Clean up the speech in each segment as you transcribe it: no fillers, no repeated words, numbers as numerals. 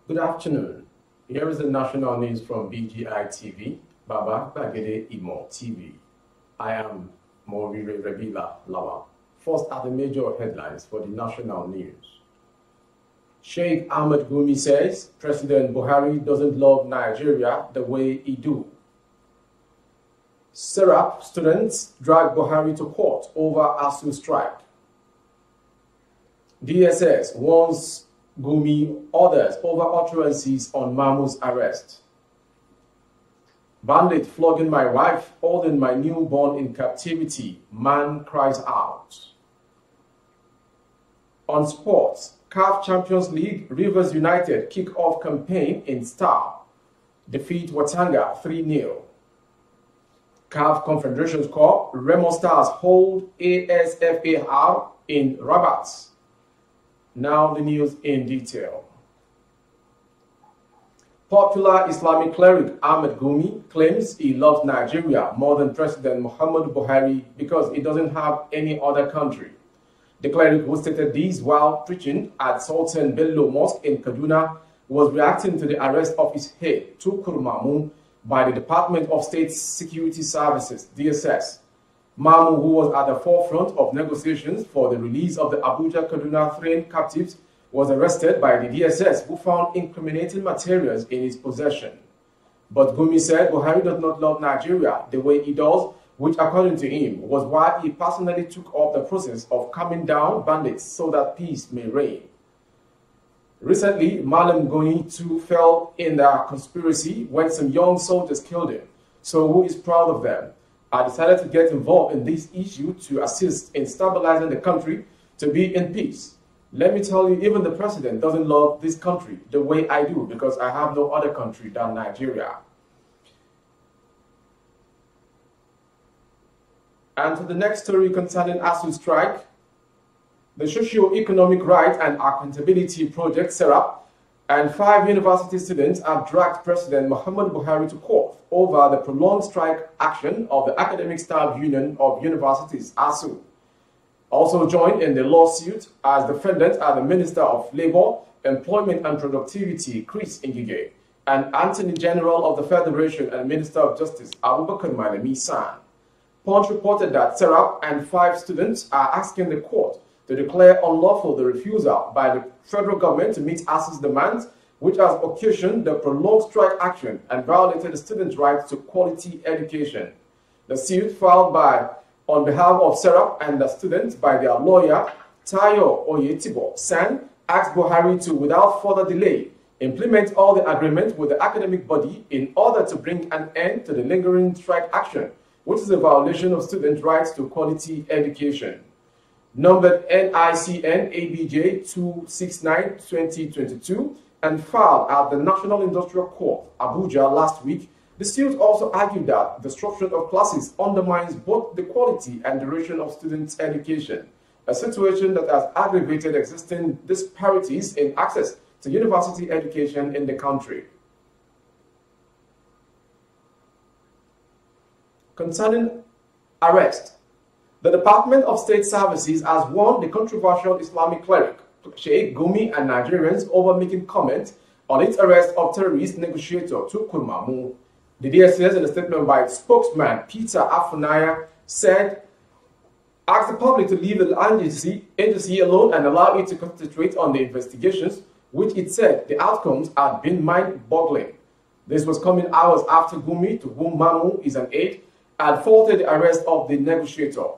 Good afternoon. Here is the national news from BGI TV, Baba Bagede Imo TV. I am Morire Rebila Lawa. First are the major headlines for the national news. Sheikh Ahmed Gumi says President Buhari doesn't love Nigeria the way he do. Serap students drag Buhari to court over ASU strike. DSS warns Gumi others over utterances on Mahmoud's arrest. Bandit flogging my wife, holding my newborn in captivity, man cries out. On sports, CAF Champions League, Rivers United kick-off campaign in style. Defeat Watanga 3-0. CAF Confederations Cup, Remo Stars hold ASFAR in Rabat. Now the news in detail. Popular Islamic cleric Ahmed Gumi claims he loves Nigeria more than President Muhammadu Buhari because he doesn't have any other country. The cleric, who stated this while preaching at Sultan Bello Mosque in Kaduna, was reacting to the arrest of his head, Tukur, by the Department of State Security Services, DSS. Mamu, who was at the forefront of negotiations for the release of the Abuja-Kaduna train captives, was arrested by the DSS, who found incriminating materials in his possession. But Gumi said Buhari does not love Nigeria the way he does, which according to him was why he personally took up the process of calming down bandits so that peace may reign. Recently, Malam Goni too fell in the conspiracy when some young soldiers killed him. So who is proud of them? I decided to get involved in this issue to assist in stabilizing the country to be in peace. Let me tell you, even the president doesn't love this country the way I do because I have no other country than Nigeria. And to the next story concerning ASU strike, the Socio-Economic Right and Accountability Project, SERAP, and 5 university students have dragged President Muhammadu Buhari to court over the prolonged strike action of the Academic Staff Union of Universities, ASU. Also joined in the lawsuit as defendants are the Minister of Labour, Employment and Productivity, Chris Ngige, and Attorney General of the Federation and Minister of Justice, Abubakar Malami San. Punch reported that SERAP and 5 students are asking the court to declare unlawful the refusal by the federal government to meet ASU's demands, which has occasioned the prolonged strike action and violated the students' right to quality education. The suit filed on behalf of SERAP and the students by their lawyer, Tayo Oyetibo San, asked Buhari to, without further delay, implement all the agreements with the academic body in order to bring an end to the lingering strike action, which is a violation of students' rights to quality education. Numbered NICN ABJ 269-2022 and filed at the National Industrial Court, Abuja, last week, the suit also argued that the structure of classes undermines both the quality and duration of students' education, a situation that has aggravated existing disparities in access to university education in the country. Concerning arrest, the Department of State Services has warned the controversial Islamic cleric, Sheikh Gumi, and Nigerians over making comments on its arrest of terrorist negotiator Tukur. The DSS, in a statement by its spokesman Peter Afunaya, said, asked the public to leave the agency alone and allow it to concentrate on the investigations, which it said the outcomes had been mind-boggling. This was coming hours after Gumi, to whom Mamu is an aide, had faulted the arrest of the negotiator.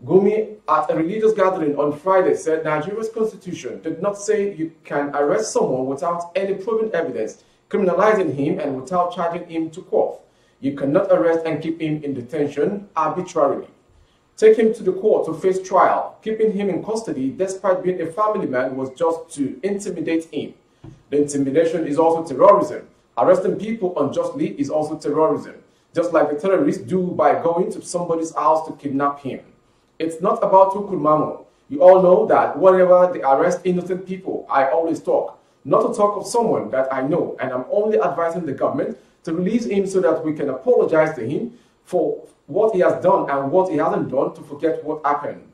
Gumi, at a religious gathering on Friday, said Nigeria's constitution did not say you can arrest someone without any proven evidence, criminalizing him and without charging him to court. You cannot arrest and keep him in detention arbitrarily. Take him to the court to face trial. Keeping him in custody despite being a family man was just to intimidate him. The intimidation is also terrorism. Arresting people unjustly is also terrorism, just like the terrorists do by going to somebody's house to kidnap him. It's not about Tukur. You all know that whenever they arrest innocent people, I always talk. Not to talk of someone that I know, and I'm only advising the government to release him so that we can apologize to him for what he has done and what he hasn't done to forget what happened.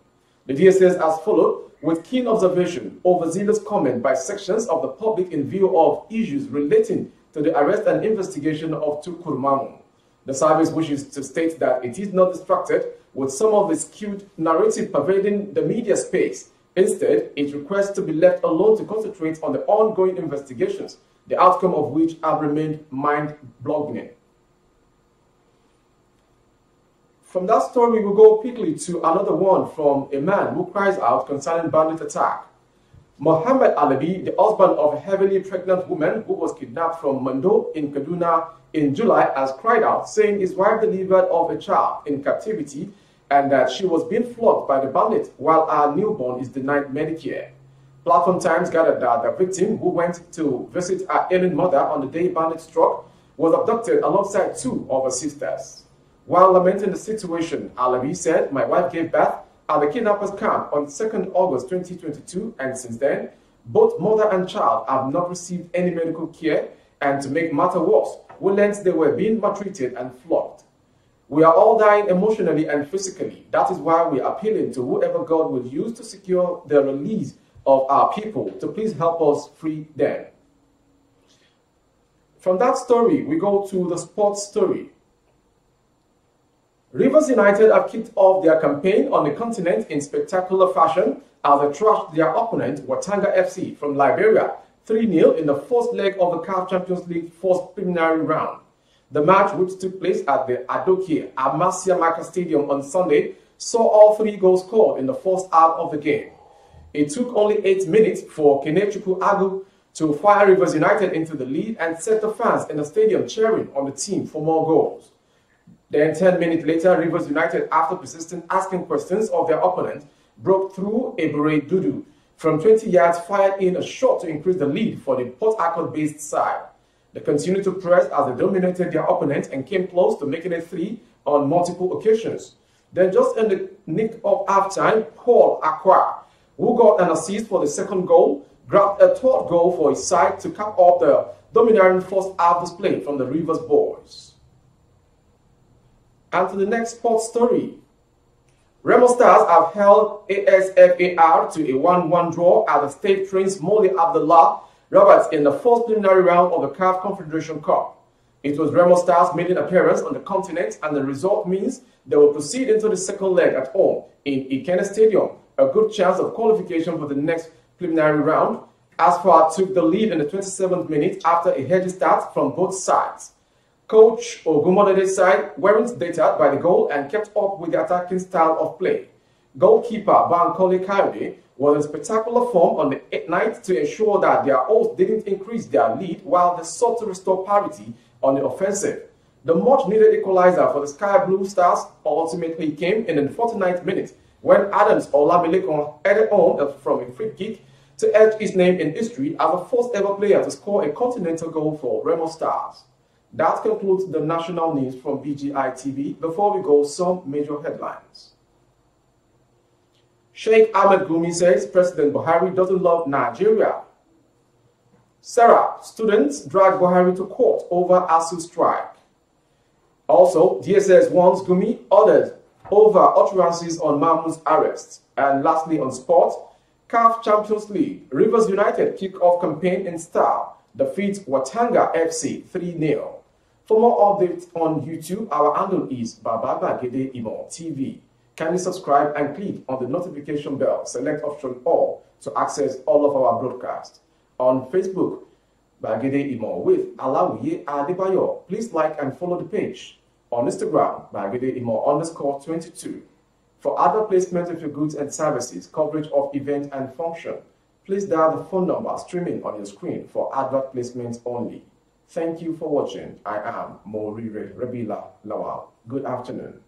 The DSS has followed with keen observation overzealous comment by sections of the public in view of issues relating to the arrest and investigation of Tukur. The service wishes to state that it is not distracted with some of the skewed narrative pervading the media space. Instead, it requests to be left alone to concentrate on the ongoing investigations, the outcome of which have remained mind-boggling. From that story, we'll go quickly to another one from a man who cries out concerning bandit attack. Mohammed Alabi, the husband of a heavily pregnant woman who was kidnapped from Mando in Kaduna in July, has cried out, saying his wife delivered of a child in captivity and that she was being flogged by the bandit while her newborn is denied Medicare. Platform Times gathered that the victim, who went to visit her ailing mother on the day bandit struck, was abducted alongside two of her sisters. While lamenting the situation, Alabi said, "My wife gave birth at the kidnappers' camp on 2nd August 2022, and since then, both mother and child have not received any medical care, and to make matter worse, we learned they were being maltreated and flogged. We are all dying emotionally and physically. That is why we are appealing to whoever God will use to secure the release of our people to please help us free them." From that story, we go to the sports story. Rivers United have kicked off their campaign on the continent in spectacular fashion as they trashed their opponent, Watanga FC, from Liberia 3-0 in the first leg of the CAF Champions League first preliminary round. The match, which took place at the Adoke Amasia Maka Stadium on Sunday, saw all 3 goals scored in the first half of the game. It took only 8 minutes for Kenechukwu Agu to fire Rivers United into the lead and set the fans in the stadium cheering on the team for more goals. Then 10 minutes later, Rivers United, after persistent asking questions of their opponent, broke through a Bure Dudu from 20 yards, fired in a shot to increase the lead for the Port Harcourt-based side. They continued to press as they dominated their opponent and came close to making it 3 on multiple occasions. Then just in the nick of halftime, Paul Akwa, who got an assist for the second goal, grabbed a third goal for his side to cap off the dominating first half display from the Rivers boys. And to the next sports story. Remo Stars have held ASFAR to a 1-1 draw at the State Prince Moli Abdullah Roberts in the first preliminary round of the CAF Confederation Cup. It was Remo Stars' maiden appearance on the continent, and the result means they will proceed into the second leg at home in Ikene Stadium, a good chance of qualification for the next preliminary round. Asfar took the lead in the 27th minute after a heady start from both sides. Coach Ogumodede's side weren't deterred by the goal and kept up with the attacking style of play. Goalkeeper Bankole Kayode was in spectacular form on the 8th night to ensure that their hosts didn't increase their lead while they sought to restore parity on the offensive. The much-needed equalizer for the Sky Blue Stars ultimately came in the 49th minute when Adams Olamilekon headed home from a free kick to etch his name in history as the first ever player to score a continental goal for Remo Stars. That concludes the national news from BGI TV. Before we go, some major headlines. Sheikh Ahmed Gumi says President Buhari doesn't love Nigeria. Sarah, students drag Buhari to court over ASU strike. Also, DSS warns Gumi ordered over utterances on Mahmoud's arrest. And lastly, on sport, CAF Champions League, Rivers United kick-off campaign in style, defeats Watanga FC 3-0. For more updates on YouTube, our handle is Bagede Imo TV. Kindly subscribe and click on the notification bell. Select option all to access all of our broadcasts. On Facebook, Bagede Imo with Alawiye Adebayo. Please like and follow the page. On Instagram, Bagede Imo _22. For other placement of your goods and services, coverage of event and function, please dial the phone number streaming on your screen for advert placements only. Thank you for watching. I am Morire Rabila Lawal. Good afternoon.